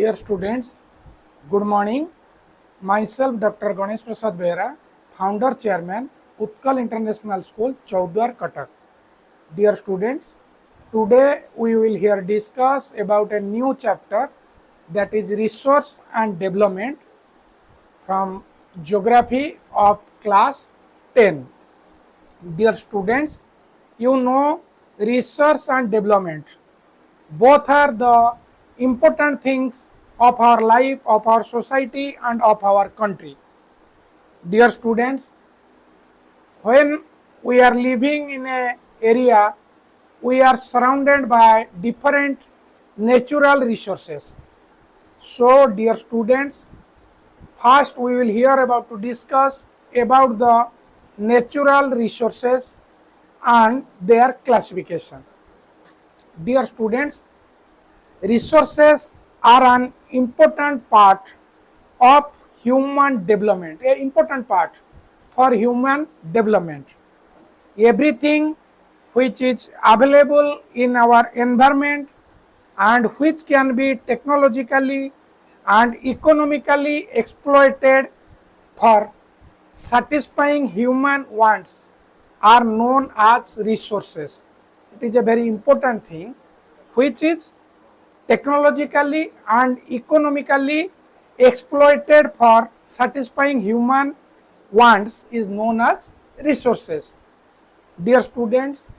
Dear students, good morning. Myself Dr. Ganesh Prasad Behera, Founder Chairman, UTKAL International School, Chaudhar, Cuttack. Dear students, today we will here discuss about a new chapter, that is resource and development, from geography of class 10. Dear students, you know research and development both are the important things of our life, of our society and of our country. Dear students, when we are living in an area, we are surrounded by different natural resources. So dear students, first we will hear about to discuss about the natural resources and their classification. Dear students, resources are an important part of human development, an important part for human development. Everything which is available in our environment and which can be technologically and economically exploited for satisfying human wants are known as resources. It is a very important thing which is technologically and economically exploited for satisfying human wants is known as resources. Dear students,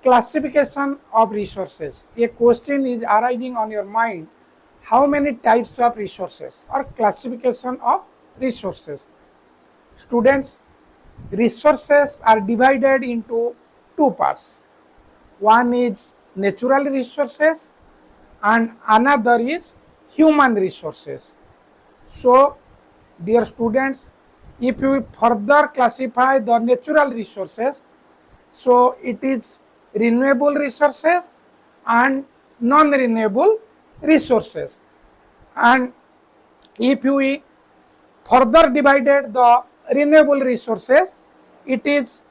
classification of resources. A question is arising on your mind: how many types of resources or classification of resources? Students, resources are divided into two parts. One is natural resources and another is human resources. So dear students, if you further classify the natural resources, so it is renewable resources and non-renewable resources. And if we further divided the renewable resources, it is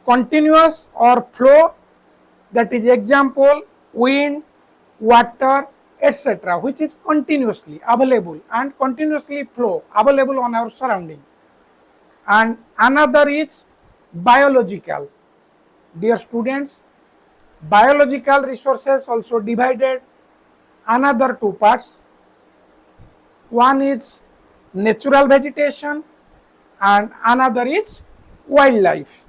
continuous or flow, that is example wind, water, etc., which is continuously available and continuously flow available on our surrounding. And another is biological. Dear students, biological resources also divided another two parts. One is natural vegetation and another is wildlife.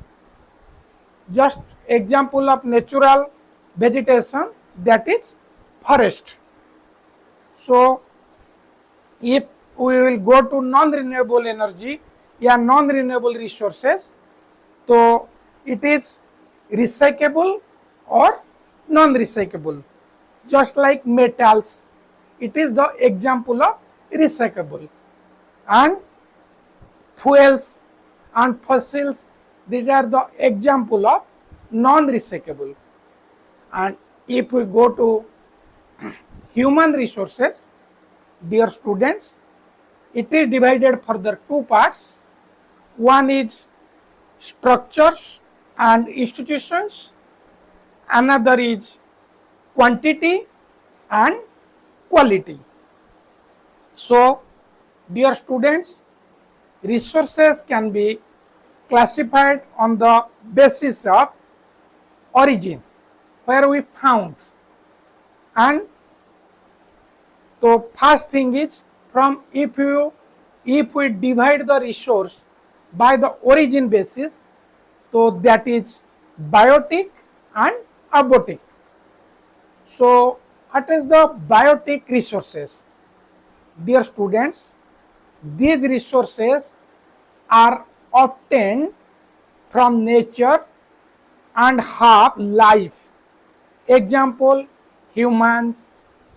Just example of natural vegetation, that is forest. So if we will go to non-renewable energy, non-renewable resources, so it is recyclable or non-recyclable. Just like metals, it is the example of recyclable. And fuels and fossils, these are the example of non-recyclable. And if we go to human resources, dear students, it is divided further two parts. One is structures and institutions, another is quantity and quality. So dear students, resources can be classified on the basis of origin, where we found, and the first thing is from if we divide the resource by the origin basis, so that is biotic and abiotic. So what is the biotic resources? Dear students, these resources are obtained from nature and have life. Example, humans,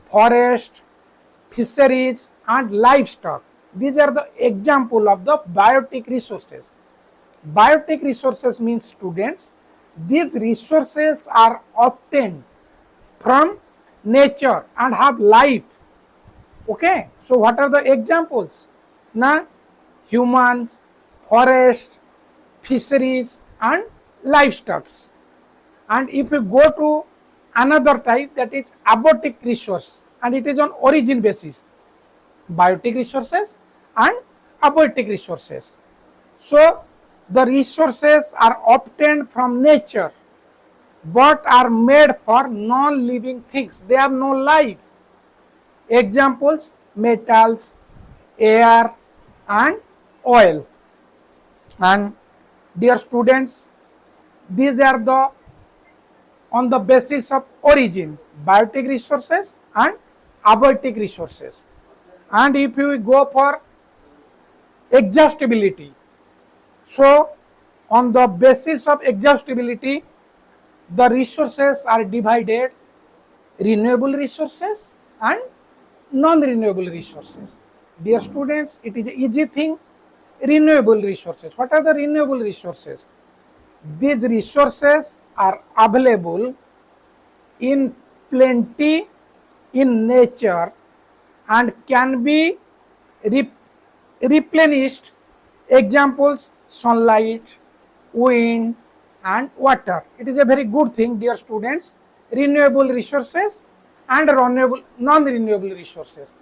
forest, fisheries and livestock. These are the example of the biotic resources. Biotic resources means, students, these resources are obtained from nature and have life. Okay, so what are the examples? Now, humans, forest, fisheries and livestock. And if you go to another type, that is abiotic resource, and it is on origin basis, biotic resources and abiotic resources. So the resources are obtained from nature but are made for non-living things. They have no life. Examples: metals, air and oil. And dear students, these are the on the basis of origin, biotic resources and abiotic resources. And if you go for exhaustibility, so on the basis of exhaustibility, the resources are divided: renewable resources and non-renewable resources. Dear students, it is an easy thing. Renewable resources. What are the renewable resources? These resources are available in plenty in nature and can be replenished. Examples: sunlight, wind and water. It is a very good thing, dear students. Renewable resources and non-renewable resources.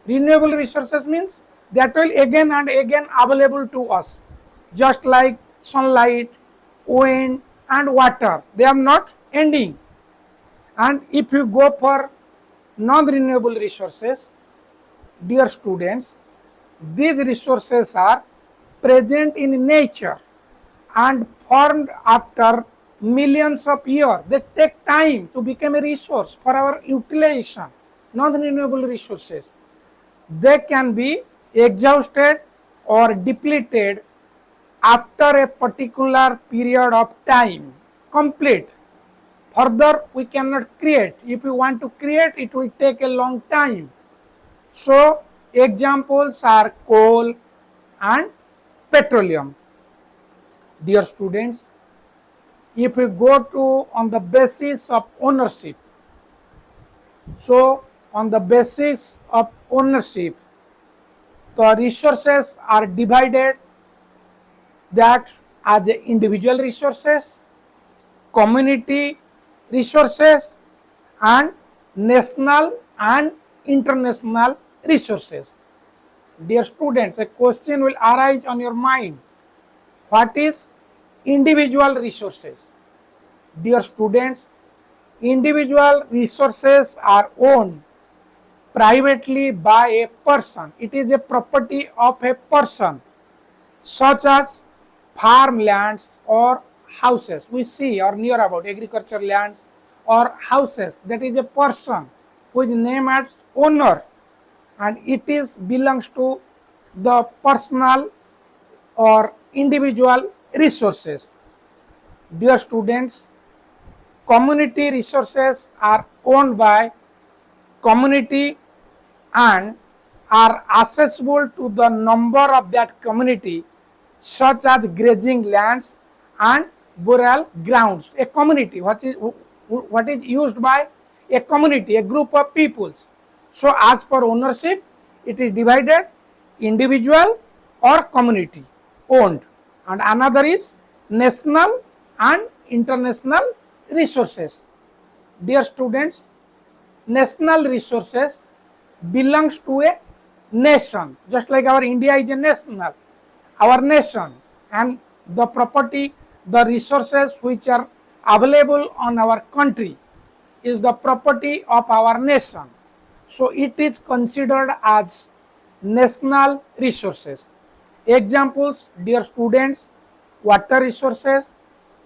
Renewable resources means that will again and again available to us, just like sunlight, wind and water. They are not ending. And if you go for non-renewable resources, dear students, these resources are present in nature and formed after millions of years. They take time to become a resource for our utilization. Non-renewable resources, they can be exhausted or depleted after a particular period of time. Complete. Further, we cannot create. If we want to create, it will take a long time. So, examples are coal and petroleum. Dear students, if we go to on the basis of ownership, so on the basis of ownership, the resources are divided that as individual resources, community resources and national and international resources. Dear students, a question will arise on your mind. What is individual resources? Dear students, individual resources are owned privately by a person. It is a property of a person, such as farmlands or houses. We see or near about agriculture lands or houses. That is a person who is named as owner, and it is belongs to the personal or individual resources. Dear students, community resources are owned by community and are accessible to the number of that community, such as grazing lands and burial grounds. A community, what is used by a community, a group of peoples. So as per ownership, it is divided individual or community owned, and another is national and international resources. Dear students, national resources belongs to a nation, just like our India is a national, our nation, and the property, the resources which are available on our country is the property of our nation. So it is considered as national resources. Examples, dear students: water resources,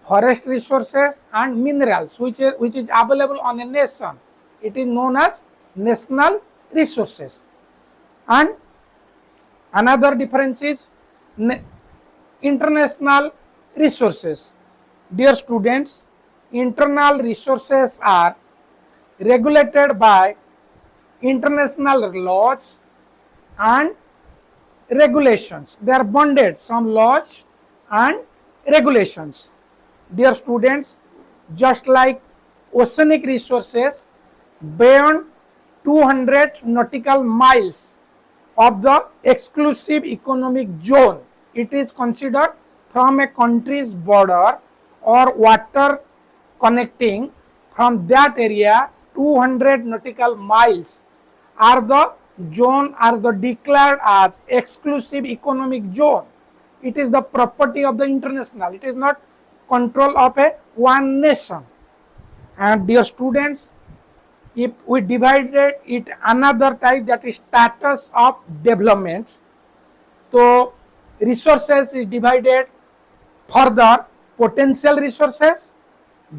forest resources and minerals which is available on a nation. It is known as national resources. And another difference is international resources. Dear students, internal resources are regulated by international laws and regulations. They are bonded, some laws and regulations. Dear students, just like oceanic resources beyond 200 nautical miles of the exclusive economic zone, it is considered from a country's border or water connecting from that area 200 nautical miles are the declared as exclusive economic zone. It is the property of the international. It is not control of a one nation. And dear students, if we divided it another type, that is status of development, so resources is divided further: potential resources,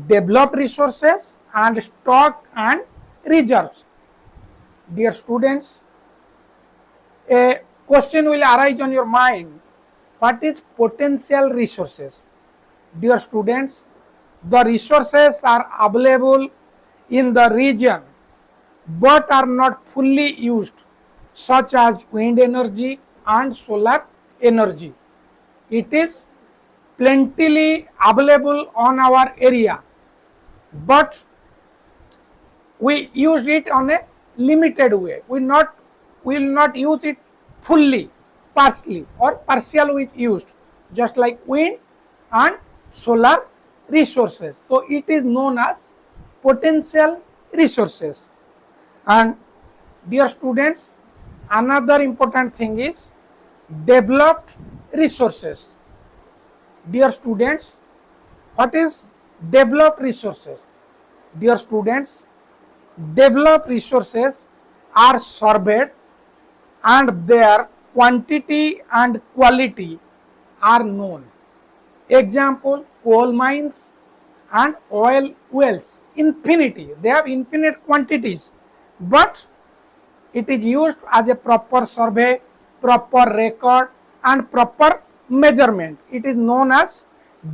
developed resources, and stock and reserves. Dear students, a question will arise on your mind: what is potential resources? Dear students, the resources are available in the region but are not fully used, such as wind energy and solar energy. It is plentifully available on our area, but we use it on a limited way. We will not use it fully, partially or partial is used, just like wind and solar resources. So it is known as potential resources. And dear students, another important thing is developed resources. Dear students, what is developed resources? Dear students, developed resources are surveyed and their quantity and quality are known. Example: coal mines and oil wells. Infinity, they have infinite quantities, but it is used as a proper survey, proper record and proper measurement. It is known as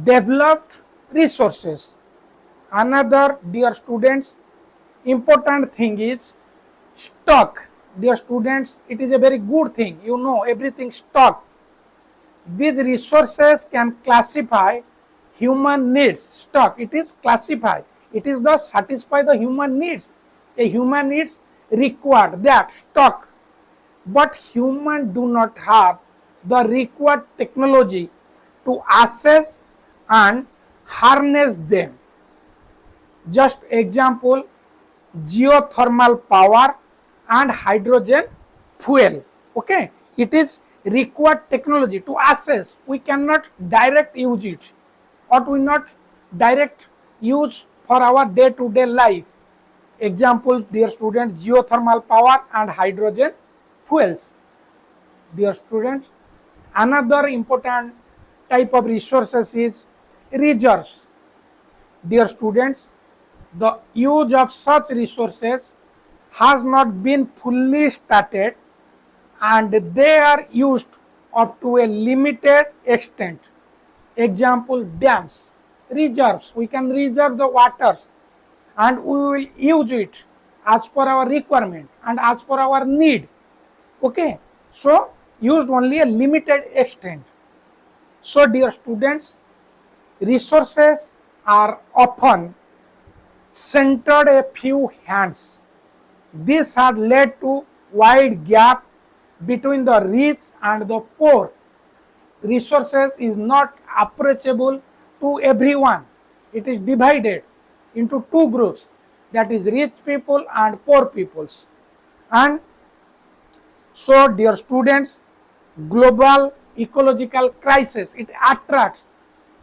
developed resources. Another, dear students, important thing is stock. Dear students, it is a very good thing. You know everything stock. These resources can classify human needs. Stock, it is classified. It is the satisfy the human needs. A human needs required that stock, but human do not have the required technology to assess and harness them. Just example: geothermal power and hydrogen fuel. Okay, it is required technology to assess. We cannot direct use it, or we not direct use for our day-to-day life. Example, dear students: geothermal power and hydrogen fuels. Dear students, another important type of resources is reserves. Dear students, the use of such resources has not been fully started and they are used up to a limited extent. Example: dams, reserves. We can reserve the waters and we will use it as per our requirement and as per our need. Okay, so used only a limited extent. So dear students, resources are often centered a few hands. This had led to wide gap between the rich and the poor. Resources is not approachable to everyone. It is divided into two groups, that is rich people and poor peoples. And so dear students, global ecological crisis, it attracts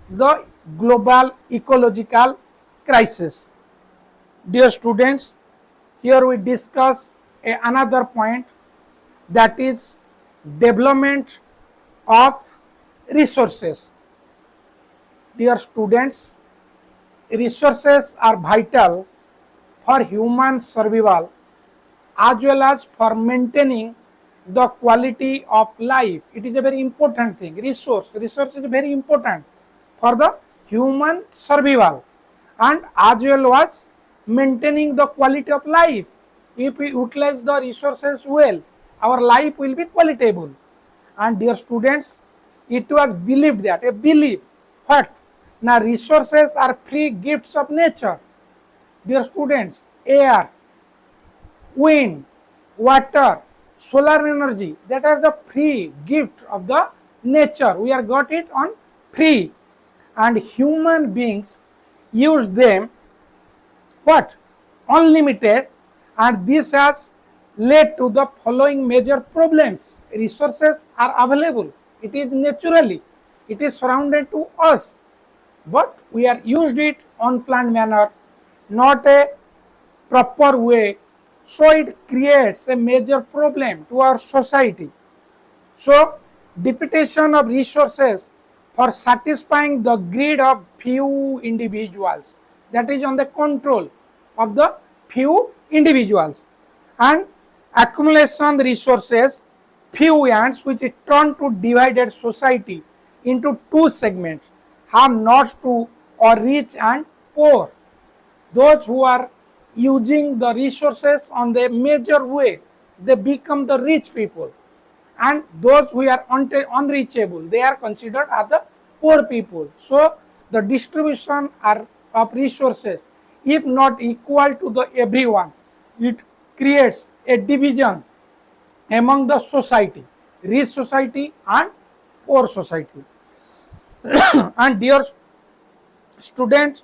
the global ecological crisis. Dear students, here we discuss another point, that is development of resources. Dear students, resources are vital for human survival as well as for maintaining the quality of life. It is a very important thing. Resource is very important for the human survival and as well as maintaining the quality of life. If we utilize the resources well, our life will be qualitable. And dear students, it was believed that, a belief, what? Now resources are free gifts of nature. Dear students, air, wind, water, solar energy, that are the free gift of the nature. We are got it on free, and human beings use them what? Unlimited, and this has led to the following major problems. Resources are available, it is naturally, it is surrounded to us, but we are used it on planned manner, not a proper way, so it creates a major problem to our society. So depletion of resources for satisfying the greed of few individuals, that is on the control of the few individuals, and accumulation resources few ants which turn to divided society into two segments, harm not to or rich and poor. Those who are using the resources on the major way, they become the rich people, and those who are unreachable, they are considered as the poor people. So the distribution of resources, if not equal to the everyone, it creates a division among the society, rich society and poor society. And dear students,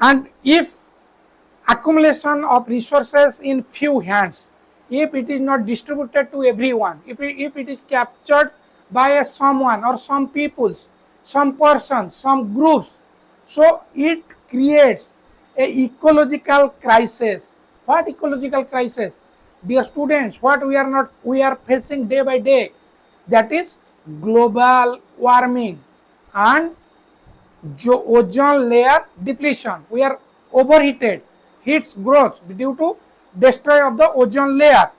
and if accumulation of resources in few hands, if it is not distributed to everyone, if it is captured by a someone or some peoples, some persons, some groups, so it creates a ecological crisis. What ecological crisis? Dear students, what we are facing day by day, that is global warming and ozone layer depletion. We are overheated, heat's growth due to destroy of the ozone layer,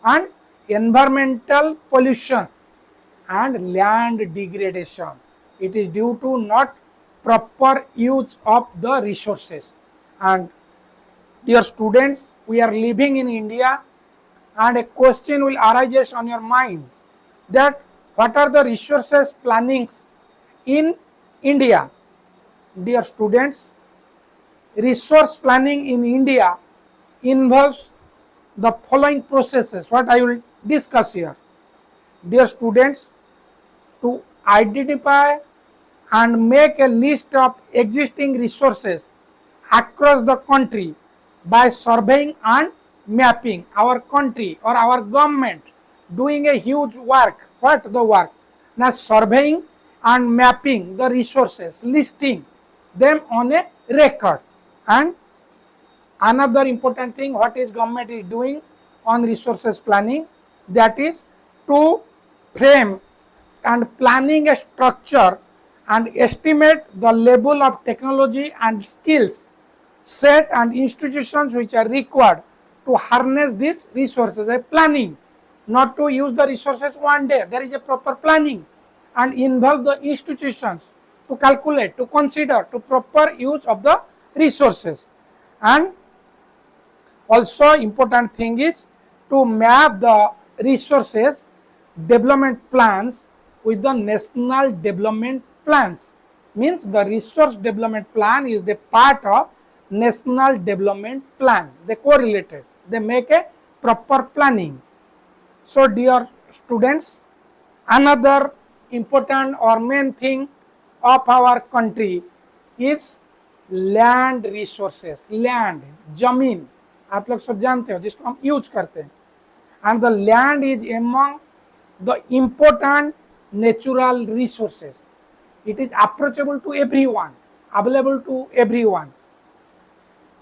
and environmental pollution and land degradation. It is due to not proper use of the resources. And dear students, we are living in India, and a question will arise on your mind that what are the resources plannings in India? Dear students, resource planning in India involves the following processes, what I will discuss here. Dear students, to identify and make a list of existing resources across the country by surveying and mapping. Our country or our government doing a huge work. What the work? Now surveying and mapping the resources, listing them on a record. And another important thing what is government is doing on resources planning, that is to frame and planning a structure and estimate the level of technology and skills set and institutions which are required to harness these resources. A planning, not to use the resources one day, there is a proper planning and involve the institutions to calculate, to consider, to proper use of the resources. And also important thing is to map the resources development plans with the national development plans. Means the resource development plan is the part of national development plan. They correlated, they make a proper planning. So dear students, another important or main thing of our country is land resources. Land, जमीन आप लोग सब जानते हो जिसको हम use करते हैं. And the land is among the important natural resources. It is approachable to everyone, available to everyone.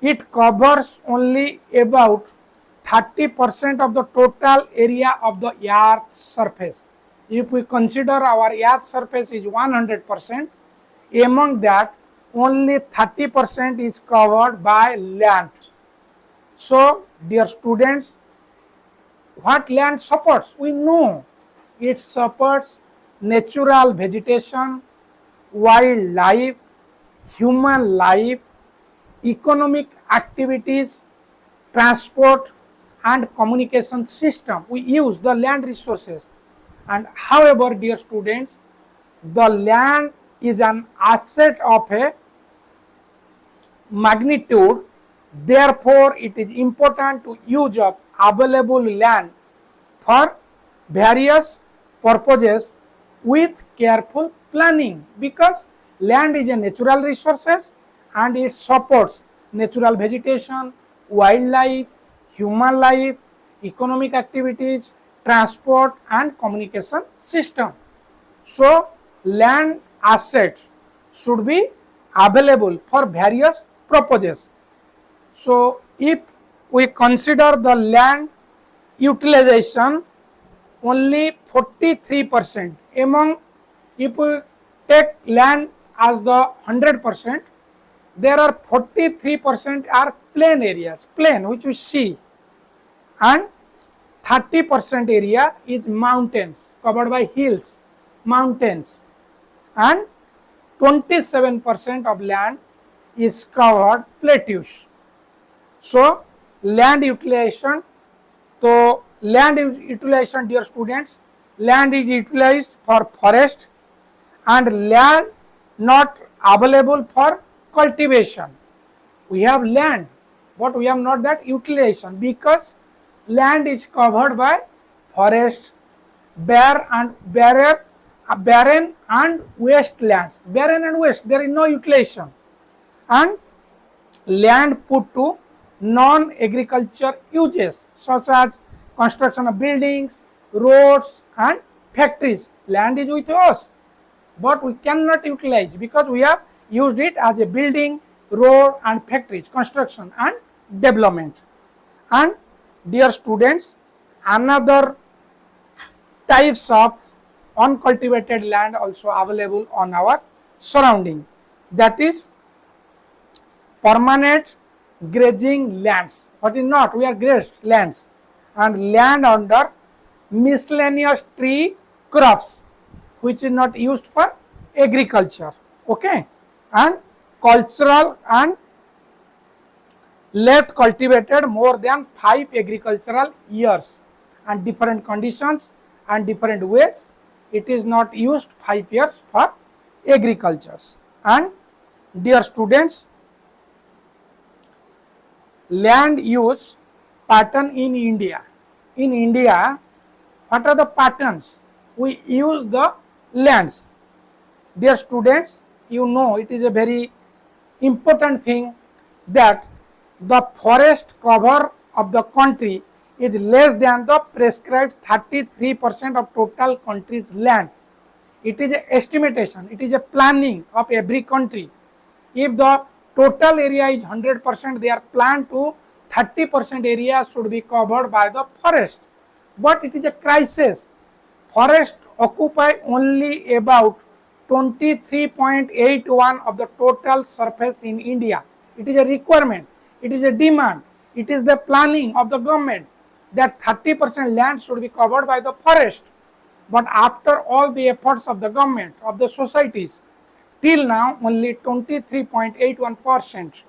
It covers only about 30% of the total area of the earth surface. If we consider our earth surface is 100%, among that only 30% is covered by land. So dear students, what land supports? We know it supports natural vegetation, wildlife, human life, economic activities, transport and communication system. We use the land resources. And however, dear students, the land is an asset of a magnitude, therefore it is important to use of available land for various purposes with careful planning, because land is a natural resources and it supports natural vegetation, wildlife, human life, economic activities, transport and communication system. So land assets should be available for various purposes. So if we consider the land utilization, only 43% among, if we take land as the 100%, there are 43% are plain areas, plain which we see, and 30% area is mountains covered by hills, mountains, and 27% of land is covered plateaus. So land utilization, so land utilization, dear students, land is utilized for forest and land not available for cultivation. We have land, but we have not that utilization because land is covered by forest, barren and wastelands. Barren and waste, there is no utilization, and land put to non-agriculture uses such as construction of buildings, roads and factories. Land is with us, but we cannot utilize because we have used it as a building, road and factories, construction and development. And dear students, another types of uncultivated land also available on our surrounding, that is permanent grazing lands. What is not? We are grazed lands, and land under miscellaneous tree crops which is not used for agriculture. Okay, and cultural and left cultivated more than 5 agricultural years and different conditions and different ways. It is not used 5 years for agriculture. And dear students, land use pattern in India. In India, what are the patterns? We use the lands. Dear students, you know it is a very important thing that the forest cover of the country is less than the prescribed 33% of total country's land. It is a estimation, it is a planning of every country. If the total area is 100%, they are planned to 30% area should be covered by the forest. But it is a crisis. Forest occupy only about 23.81 of the total surface in India. It is a requirement, it is a demand, it is the planning of the government that 30% land should be covered by the forest. But after all the efforts of the government, of the societies, till now only 23.81%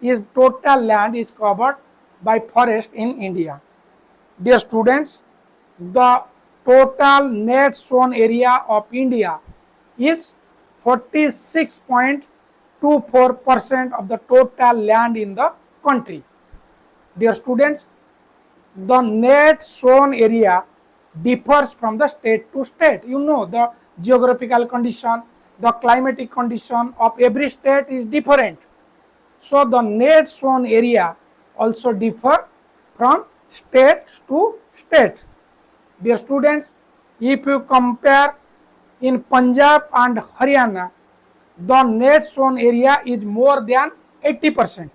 is total land is covered by forest in India. Dear students, the total net sown area of India is 46.24% of the total land in the country. Dear students, the net sown area differs from the state to state. You know the geographical condition, the climatic condition of every state is different. So the net sown area also differ from state to state. Dear students, if you compare in Punjab and Haryana, the net sown area is more than 80%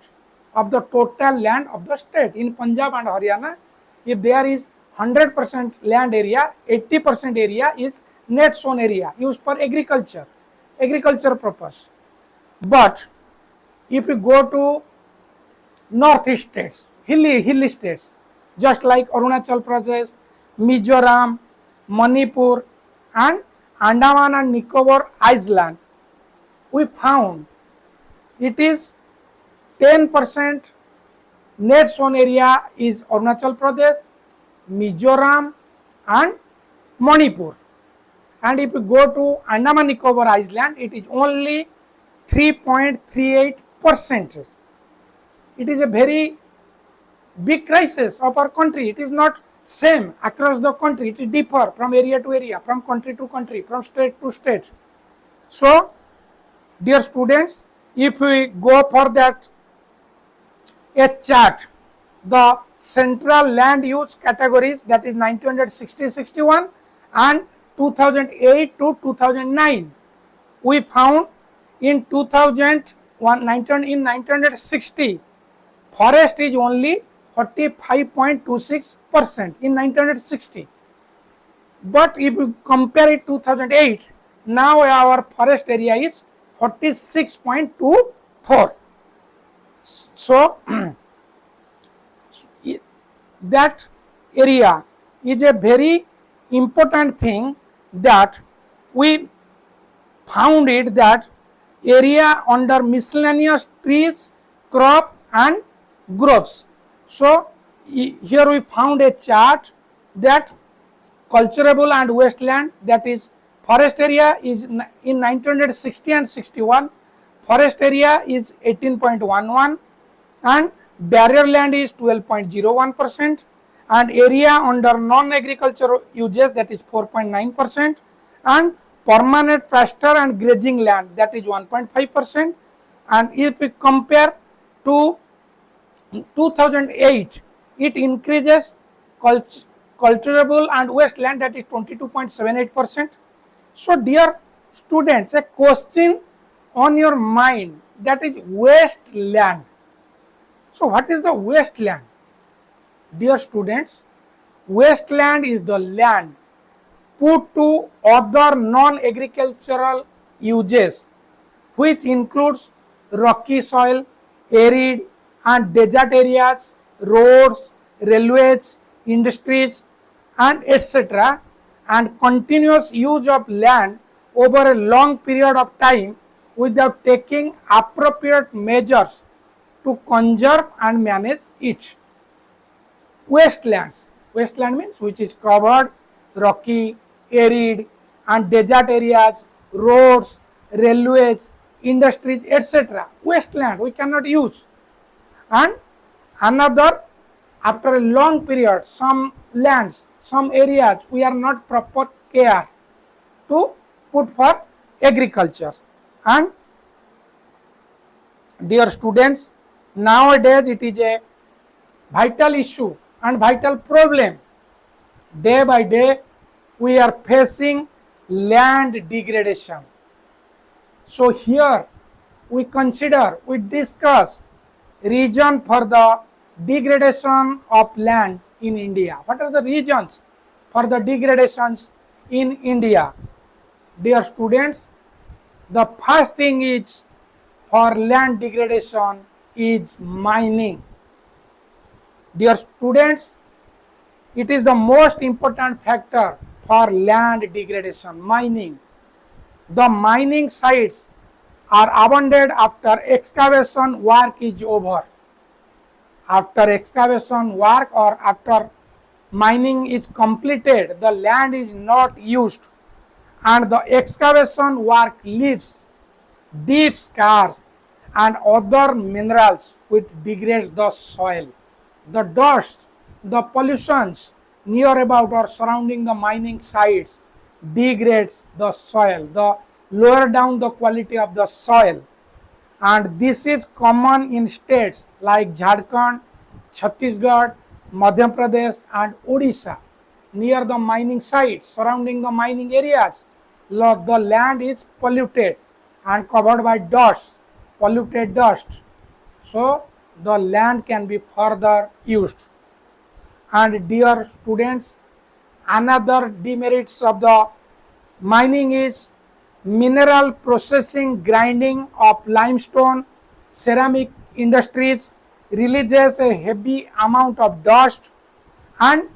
of the total land of the state. In Punjab and Haryana, if there is 100% land area, 80% area is net sown area used for agriculture purpose. But if you go to northeast states, hilly states, just like Arunachal Pradesh, Mizoram, Manipur and Andaman and Nicobar Island, we found it is 10% net sown area is Arunachal Pradesh, Mizoram and Manipur. And if you go to Andaman Nicobar Island, it is only 3.38%. It is a very big crisis of our country. It is not same across the country. It is differ from area to area, from country to country, from state to state. So, dear students, if we go for that a chart the central land use categories, that is 1960-61 and 2008 to 2009. We found in 1960 forest is only 45.26% in 1960. But if you compare it 2008, now our forest area is 46.24. So that area is a very important thing, that we found it, that area under miscellaneous trees, crop and groves. So here we found a chart that culturable and wasteland, that is forest area is in 1960 and 61, forest area is 18.11 and barrier land is 12.01%, and area under non-agriculture uses, that is 4.9%, and permanent pasture and grazing land, that is 1.5%. and if we compare to 2008, it increases cultivable and wasteland, that is 22.78%. So dear students, a question on your mind, that is wasteland. So what is the wasteland? Dear students, wasteland is the land put to other non-agricultural uses, which includes rocky soil, arid and desert areas, roads, railways, industries and etc., and continuous use of land over a long period of time without taking appropriate measures to conserve and manage it. Wastelands. Wasteland means which is covered, rocky, arid and desert areas, roads, railways, industries, etc. Wasteland we cannot use. And another, after a long period, some lands, some areas we are not proper care to put for agriculture. And dear students, nowadays it is a vital issue and vital problem. Day by day we are facing land degradation. So here we consider, we discuss reason for the degradation of land in India. What are the reasons for the degradations in India? Dear students, the first thing is for land degradation is mining. Dear students, it is the most important factor for land degradation, mining. The mining sites are abandoned after excavation work is over. After excavation work or after mining is completed, the land is not used and the excavation work leaves deep scars and other minerals which degrades the soil. The dust, the pollutions near about or surrounding the mining sites degrades the soil, the lower down the quality of the soil, and this is common in states like Jharkhand, Chhattisgarh, Madhya Pradesh and Odisha. Near the mining sites, surrounding the mining areas, the land is polluted and covered by dust, polluted dust. So the land can be further used. And dear students, another demerits of the mining is mineral processing, grinding of limestone, ceramic industries releases a heavy amount of dust and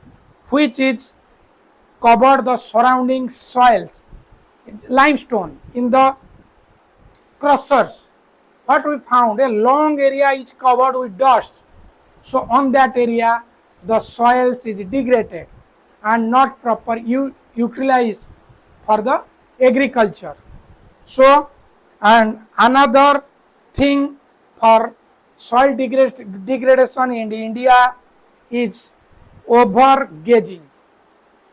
which is cover the surrounding soils. Limestone in the crushers, what we found, a long area is covered with dust. So on that area the soils is degraded and not proper utilized for the agriculture. So, and another thing for soil degradation in India is overgrazing.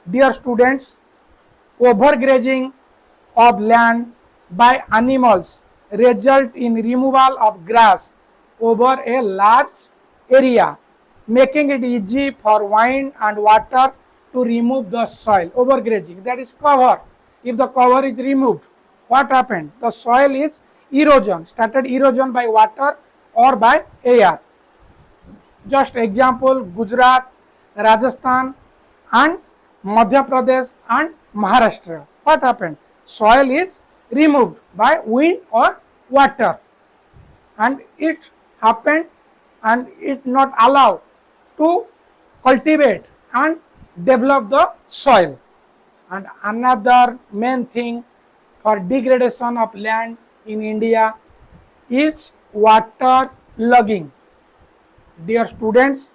Dear students, overgrazing of land by animals result in removal of grass over a large area. making it easy for wind and water to remove the soil. Overgrazing, that is cover. If the cover is removed, what happened? The soil is erosion, started erosion by water or by air. Just example, Gujarat, Rajasthan and Madhya Pradesh and Maharashtra. What happened? Soil is removed by wind or water, and it happened and it not allowed to cultivate and develop the soil. And another main thing for degradation of land in India is water logging. Dear students,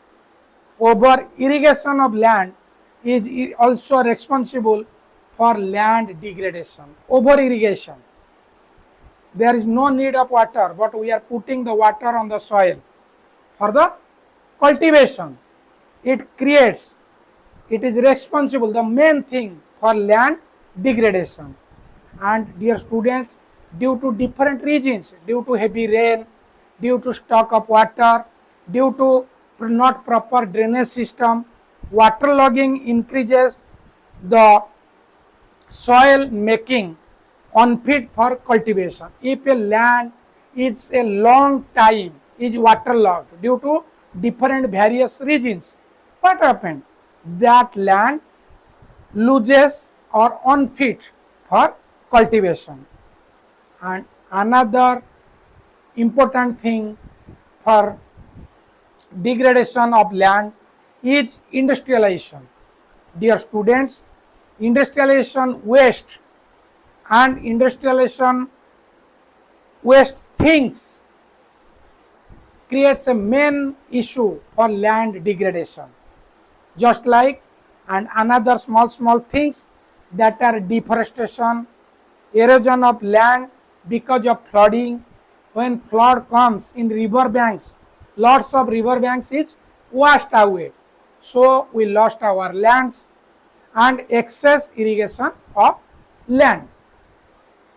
over irrigation of land is also responsible for land degradation. Over irrigation, there is no need of water, but we are putting the water on the soil for the cultivation. It creates, it is responsible, the main thing for land degradation. And dear students, due to different reasons, due to heavy rain, due to stock of water, due to not proper drainage system, water logging increases the soil, making unfit for cultivation. If a land is a long time is waterlogged due to different various reasons, what happened? That land loses or unfit for cultivation. And another important thing for degradation of land is industrialization. Dear students, industrialization waste and industrialization waste things creates a main issue for land degradation. Just like and another small things that are deforestation, erosion of land because of flooding. When flood comes in river banks, lots of river banks is washed away, so we lost our lands. And excess irrigation of land.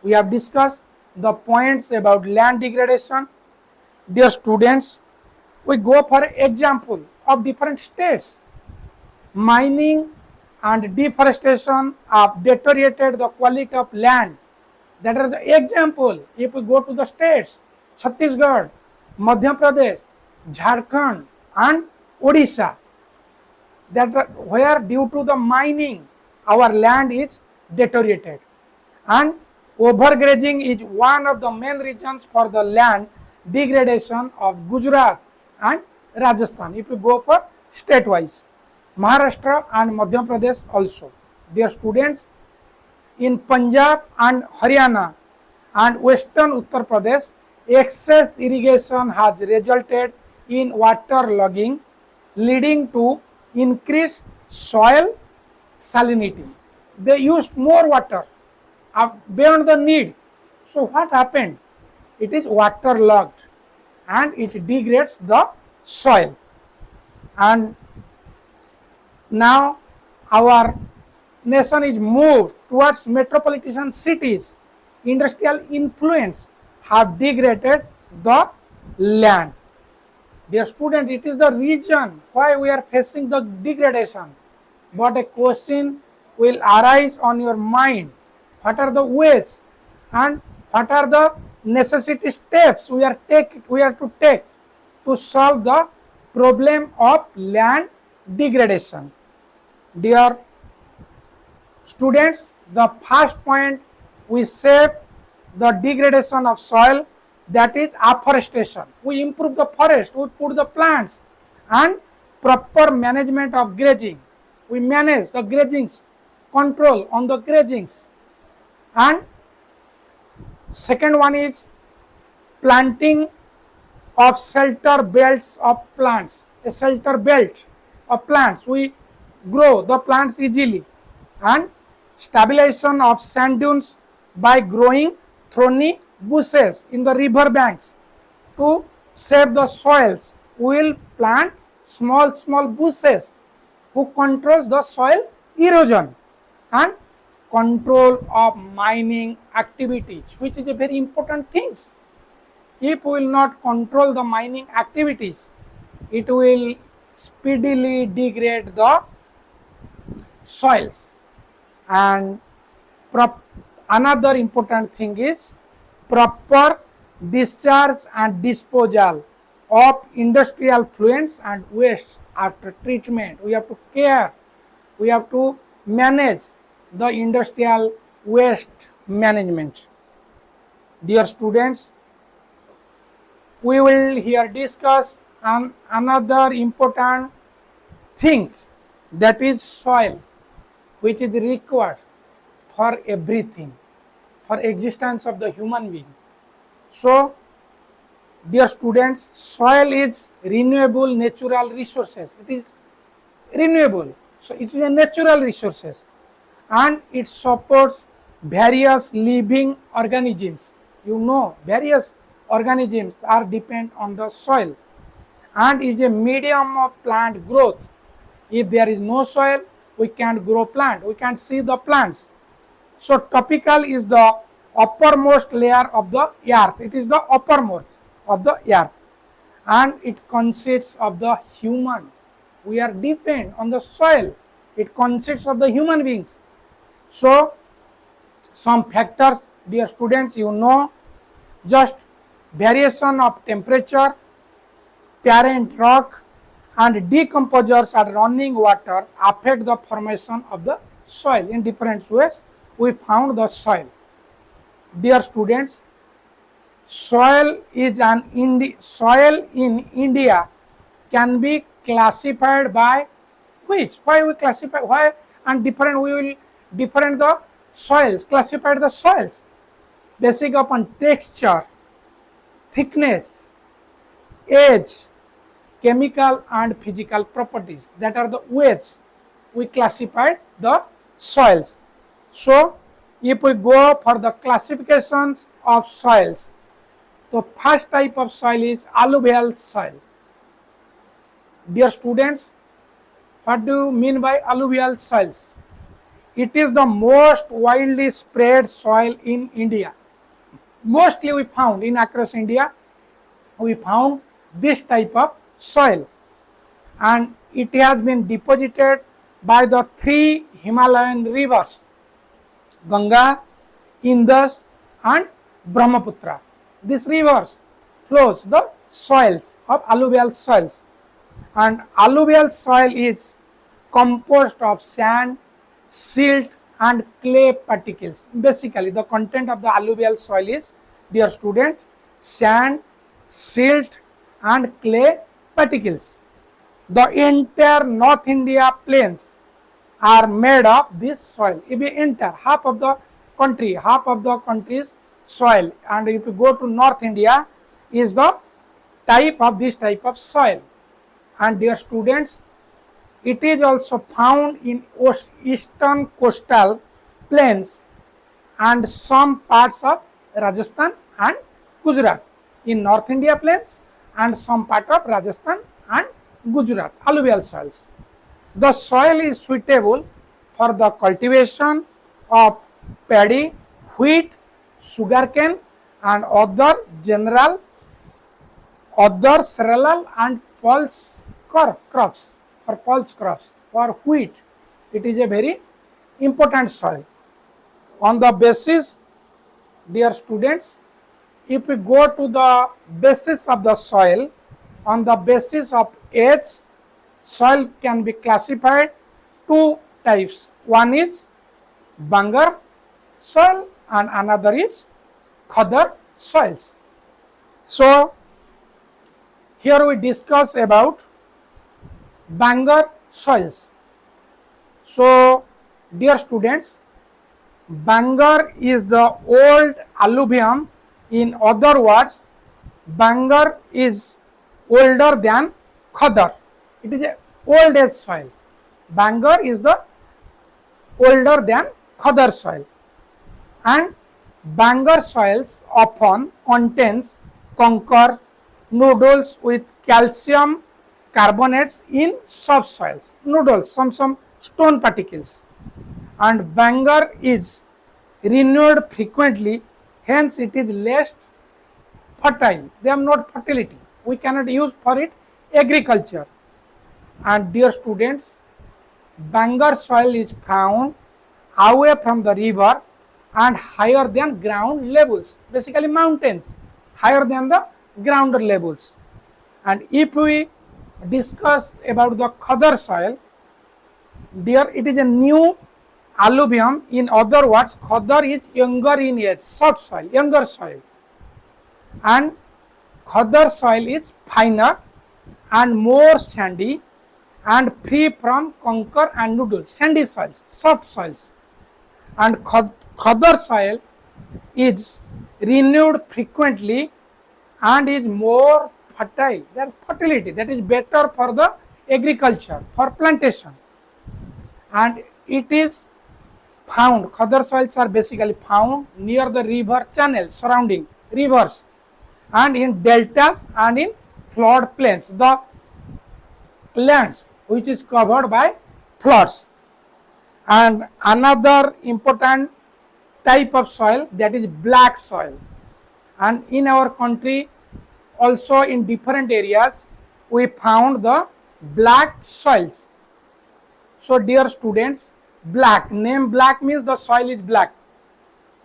We have discussed the points about land degradation. Dear students, we go for example of different states. Mining and deforestation have deteriorated the quality of land. That is the example. If we go to the states, Chhattisgarh, Madhya Pradesh, Jharkhand and Odisha, that where due to the mining our land is deteriorated, and overgrazing is one of the main reasons for the land degradation of Gujarat and Rajasthan. If we go for state wise, Maharashtra and Madhya Pradesh also. Dear students, in Punjab and Haryana and western Uttar Pradesh, excess irrigation has resulted in water logging, leading to increased soil salinity. They used more water beyond the need. So what happened? It is waterlogged and it degrades the soil. And now our nation is moved towards metropolitan cities. Industrial influence have degraded the land. Dear student, it is the reason why we are facing the degradation. But a question will arise on your mind. What are the ways and what are the necessity steps we are to take to solve the problem of land degradation? Dear students, the first point, we save the degradation of soil, that is afforestation. We improve the forest, we put the plants, and proper management of grazing. We manage the grazings, control on the grazings. And second one is planting of shelter belts of plants. A shelter belt of plants, we grow the plants easily. And stabilization of sand dunes by growing thorny bushes in the river banks. To save the soils, we will plant small bushes who controls the soil erosion. And control of mining activities, which is a very important thing. If we will not control the mining activities, it will speedily degrade the soils. And another important thing is proper discharge and disposal of industrial fluents and waste after treatment. We have to care, we have to manage the industrial waste management. Dear students, we will here discuss another important thing, that is soil, which is required for everything, for existence of the human being. So, dear students, soil is renewable natural resources. It is renewable. So, it is a natural resources and it supports various living organisms. You know, various organisms are depend on the soil and is a medium of plant growth. If there is no soil, we can't grow plant, we can't see the plants. So topical is the uppermost layer of the earth. It is the uppermost of the earth and it consists of the human. We are depend on the soil. It consists of the human beings. So some factors, dear students, you know, just variation of temperature, parent rock and decomposers and running water affect the formation of the soil in different ways. We found the soil. Dear students, soil soil in India can be classified by which? Why we classify? Why and different? We will different the soils. Classify the soils basic upon texture, thickness, age, chemical and physical properties. That are the ways we classified the soils. So, if we go for the classifications of soils, the first type of soil is alluvial soil. Dear students, what do you mean by alluvial soils? It is the most widely spread soil in India. Mostly we found in across India, we found this type of soil and it has been deposited by the three Himalayan rivers, Ganga, Indus and Brahmaputra. These rivers flows the soils of alluvial soils and alluvial soil is composed of sand, silt and clay particles. Basically the content of the alluvial soil is, dear students, sand, silt and clay particles. The entire North India plains are made of this soil. If you enter half of the country's soil, and if you go to North India is the type of this type of soil. And dear students, it is also found in eastern coastal plains and some parts of Rajasthan and Gujarat. In North India plains and some part of Rajasthan and Gujarat, alluvial soils. The soil is suitable for the cultivation of paddy, wheat, sugarcane and other cereal and pulse crops. For pulse crops, for wheat, it is a very important soil. On the basis, dear students, if we go to the basis of the soil, on the basis of age, soil can be classified two types. One is Bangar soil and another is Khadar soils. So, here we discuss about Bangar soils. So, dear students, Bangar is the old alluvium. In other words, Bangar is older than Khadar. It is a old age soil. Bangar is the older than Khadar soil. And Bangar soils often contains conker nodules with calcium carbonates in subsoils, nodules, some stone particles. And Bangar is renewed frequently, hence it is less fertile. They have not fertility. We cannot use for it agriculture. And dear students, Bangar soil is found away from the river and higher than ground levels, basically mountains, higher than the ground levels. And if we discuss about the Khadar soil, there it is a new alluvium. In other words, Khadar is younger in age, soft soil, younger soil. And Khadar soil is finer and more sandy and free from conker and noodles, sandy soils, soft soils. And Khadar soil is renewed frequently and is more fertile. That fertility, that is better for the agriculture, for plantation. And it is found, Khadar soils are basically found near the river channels, surrounding rivers, and in deltas and in flood plains, the lands which is covered by floods. And another important type of soil, that is black soil. And in our country also in different areas we found the black soils. So dear students, black, name black means the soil is black.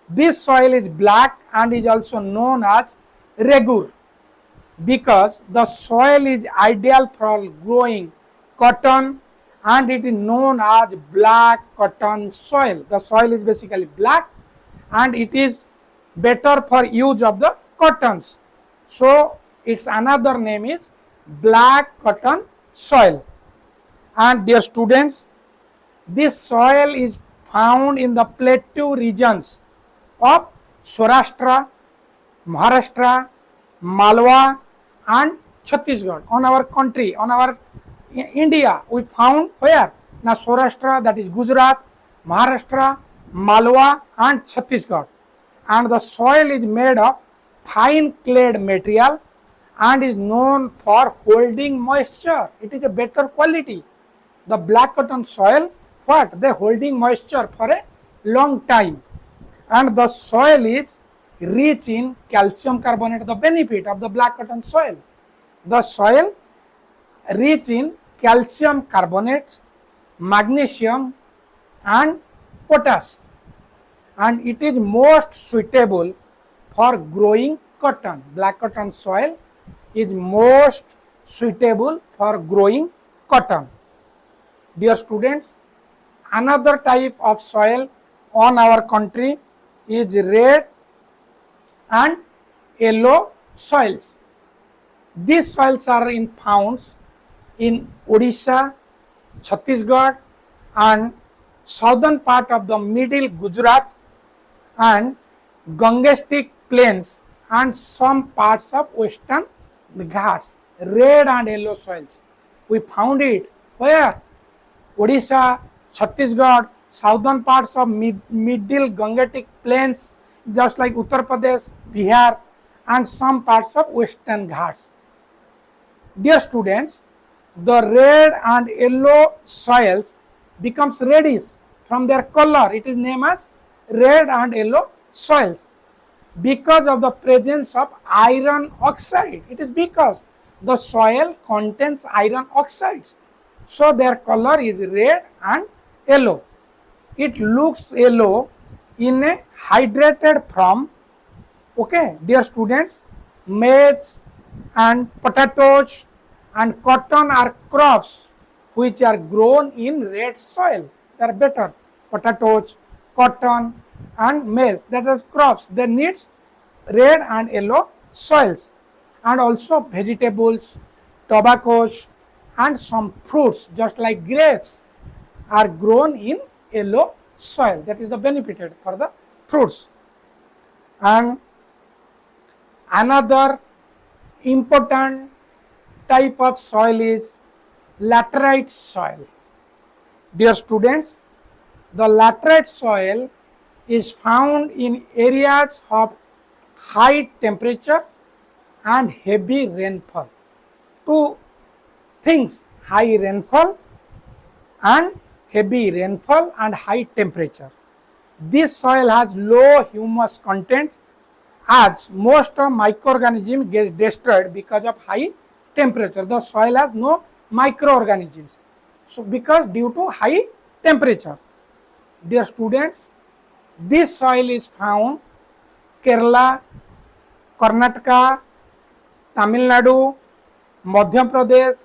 This soil is black and is also known as regur, because the soil is ideal for growing cotton and it is known as black cotton soil. The soil is basically black and it is better for use of the cottons. So its another name is black cotton soil. And dear students, this soil is found in the plateau regions of Saurashtra, Maharashtra, Malwa and Chhattisgarh. On our country, on our India, we found where? Now Saurashtra, that is Gujarat, Maharashtra, Malwa and Chhattisgarh. And the soil is made of fine clad material and is known for holding moisture. It is a better quality. The black cotton soil, what? They holding moisture for a long time. And the soil is rich in calcium carbonate, the benefit of the black cotton soil. The soil rich in calcium carbonate, magnesium and potash, and it is most suitable for growing cotton. Black cotton soil is most suitable for growing cotton. Dear students, another type of soil on our country is red and yellow soils. These soils are found in Odisha, Chhattisgarh and southern part of the middle Gujarat and Gangestic plains and some parts of western Ghats. Red and yellow soils, we found it where? Odisha, Chhattisgarh, southern parts of middle Gangetic plains, just like Uttar Pradesh, Bihar and some parts of western Ghats. Dear students, the red and yellow soils becomes reddish from their color. It is named as red and yellow soils because of the presence of iron oxide. It is because the soil contains iron oxides. So their color is red and yellow. It looks yellow in a hydrated form. Okay, dear students, maize and potatoes and cotton are crops which are grown in red soil. They are better. Potatoes, cotton and maize, that is crops. They need red and yellow soils. And also vegetables, tobaccos and some fruits just like grapes are grown in yellow soil. That is the benefit for the fruits. And another important type of soil is laterite soil. Dear students, the laterite soil is found in areas of high temperature and heavy rainfall. Two things, high rainfall and heavy rainfall and high temperature. This soil has low humus content as most of microorganisms get destroyed because of high temperature. The soil has no microorganisms. So because due to high temperature. Dear students, this soil is found Kerala, Karnataka, Tamil Nadu, Madhya Pradesh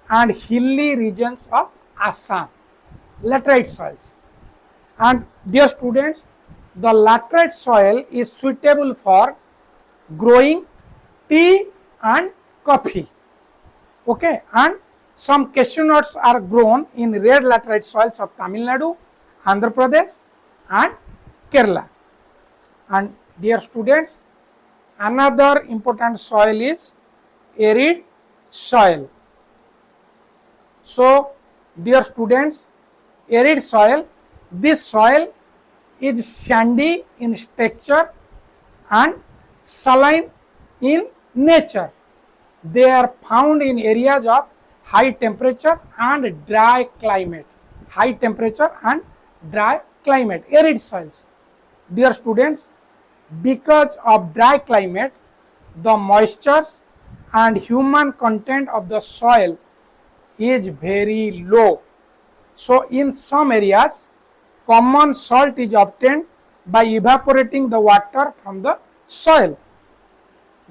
and hilly regions of Assam, laterite soils. And dear students, the laterite soil is suitable for growing tea and coffee. Okay, and some cashew nuts are grown in red laterite soils of Tamil Nadu, Andhra Pradesh and Kerala. And dear students, another important soil is arid soil. So, dear students, arid soil, this soil is sandy in texture and saline in nature. They are found in areas of high temperature and dry climate. High temperature and dry climate, arid soils. Dear students, because of dry climate, the moistures and human content of the soil is very low. So, in some areas, common salt is obtained by evaporating the water from the soil.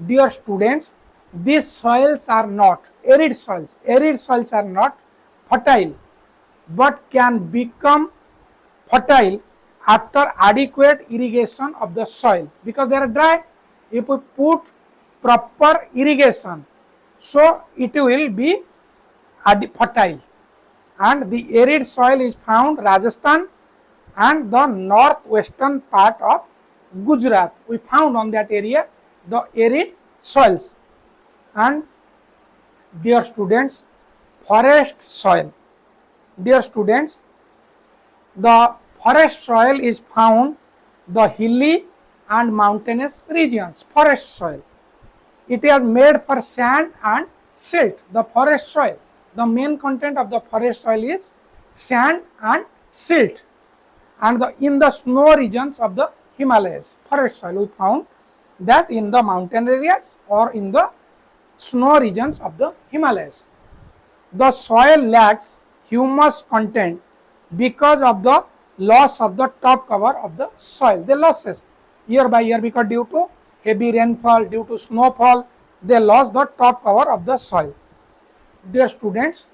Dear students, these soils are not arid soils. Arid soils are not fertile, but can become fertile after adequate irrigation of the soil because they are dry. If we put proper irrigation, so it will be fertile. And the arid soil is found Rajasthan and the northwestern part of Gujarat. We found on that area the arid soils. And dear students, forest soil. Dear students, the forest soil is found the hilly and mountainous regions, forest soil. It is made for sand and silt, the forest soil. The main content of the forest soil is sand and silt. And in the snow regions of the Himalayas, forest soil, we found that in the mountain areas or in the snow regions of the Himalayas. The soil lacks humus content because of the loss of the top cover of the soil. They losses year by year because due to heavy rainfall, due to snowfall, they lost the top cover of the soil. Dear students,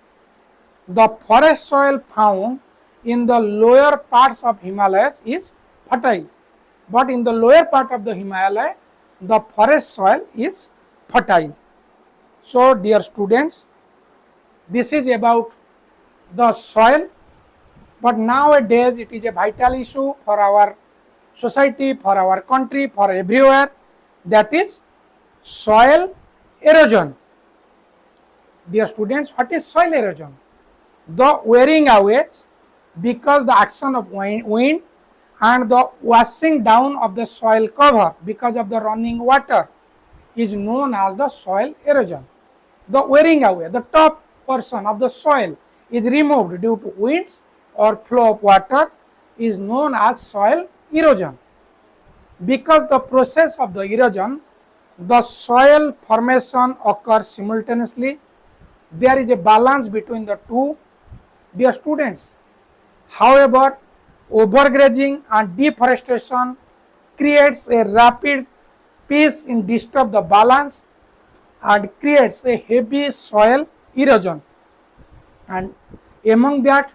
the forest soil found in the lower parts of Himalayas is fertile, but in the lower part of the Himalaya, the forest soil is fertile. So, dear students, this is about the soil, but nowadays it is a vital issue for our society, for our country, for everywhere, that is soil erosion. Dear students, what is soil erosion? The wearing away because the action of wind and the washing down of the soil cover because of the running water is known as the soil erosion. The wearing away, the top portion of the soil is removed due to winds or flow of water is known as soil erosion. Because the process of the erosion, the soil formation occurs simultaneously. There is a balance between the two. Dear students, however, overgrazing and deforestation creates a rapid pace in disturb the balance and creates a heavy soil erosion. And among that,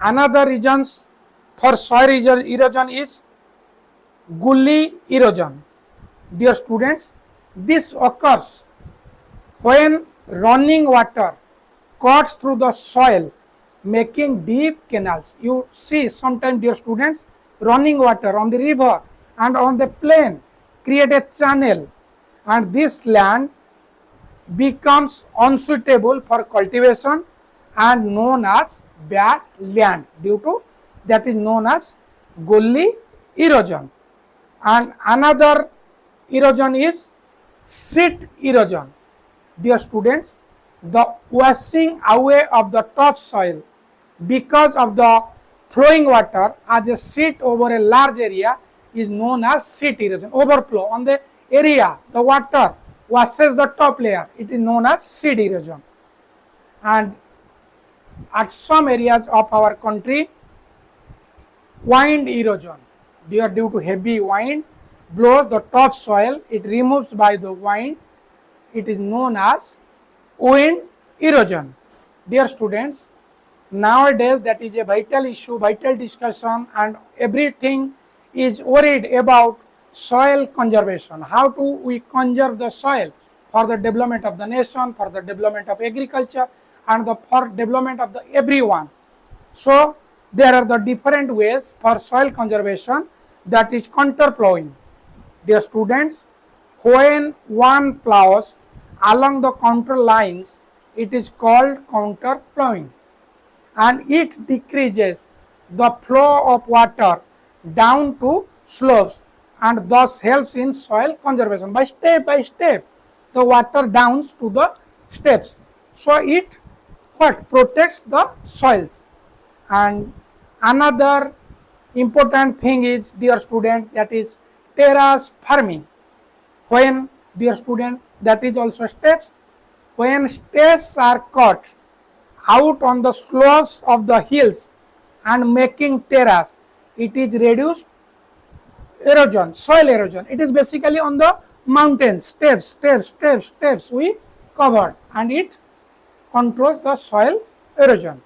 another reasons for soil erosion is gully erosion. Dear students, this occurs when running water cuts through the soil, making deep canals. You see sometimes, dear students, running water on the river and on the plain create a channel, and this land becomes unsuitable for cultivation and known as bad land. Due to that is known as gully erosion. And another erosion is sheet erosion. Dear students, the washing away of the top soil because of the flowing water as a sheet over a large area is known as sheet erosion. Overflow on the area, the water washes the top layer, it is known as sheet erosion. and at some areas of our country, wind erosion. Due to heavy wind blows the top soil, it removes by the wind. It is known as wind erosion. Dear students, nowadays that is a vital issue, vital discussion, and everything is worried about soil conservation. How do we conserve the soil for the development of the nation, for the development of agriculture, and for development of the everyone. So there are the different ways for soil conservation, that is contour plowing. Dear students, when one plows along the contour lines, it is called contour plowing, and it decreases the flow of water down to slopes and thus helps in soil conservation. By step the water downs to the steps, so it protects the soils. And another important thing is, dear student, that is terrace farming. When, dear student, that is also steps. When steps are cut out on the slopes of the hills and making terrace, it is reduced erosion, soil erosion. It is basically on the mountains, steps we covered, and it controls the soil erosion.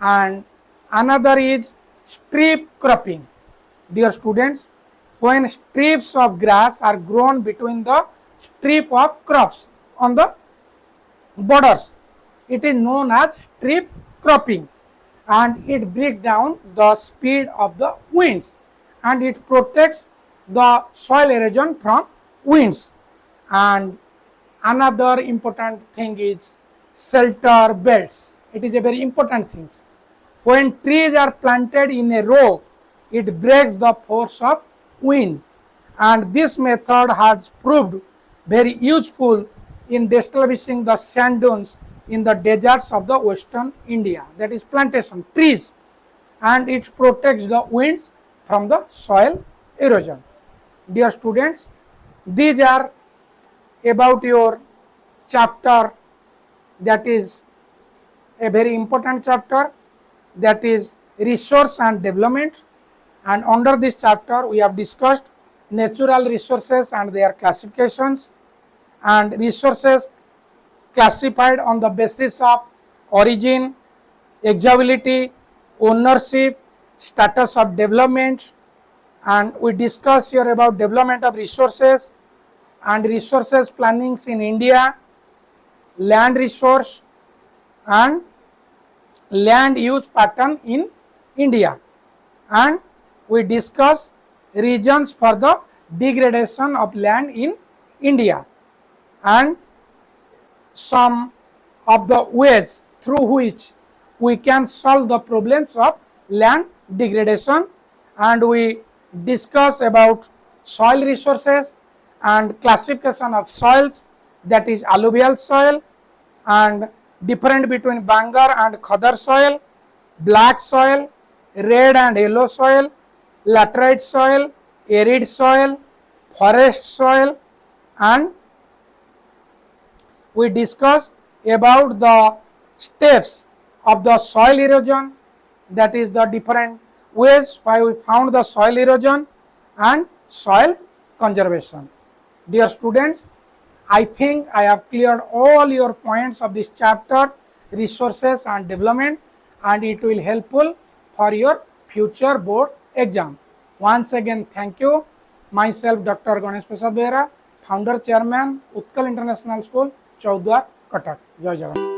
And another is strip cropping. Dear students, when strips of grass are grown between the strip of crops on the borders, it is known as strip cropping, and it breaks down the speed of the winds, and it protects the soil erosion from winds. And another important thing is shelter belts. It is a very important thing. When trees are planted in a row, it breaks the force of wind, and this method has proved very useful in establishing the sand dunes in the deserts of the western India, that is plantation trees, and it protects the winds from the soil erosion. Dear students, these are about your chapter, that is a very important chapter, that is resource and development. And under this chapter we have discussed natural resources and their classifications, and resources classified on the basis of origin, excavability, ownership, status of development. And we discuss here about development of resources and resources plannings in India, land resource and land use pattern in India, and we discuss reasons for the degradation of land in India, and some of the ways through which we can solve the problems of land degradation. And we discuss about soil resources and classification of soils, that is alluvial soil, and difference between Bangar and Khadar soil, black soil, red and yellow soil, laterite soil, arid soil, forest soil, and we discuss about the steps of the soil erosion, that is the different ways why we found the soil erosion and soil conservation. Dear students, I think I have cleared all your points of this chapter, resources and development, and it will helpful for your future board exam. Once again, thank you. Myself, Dr. Ganesh Prasad Behera, founder chairman, UTKAL International School, Chaudhar, Cuttack. Jai Jagan.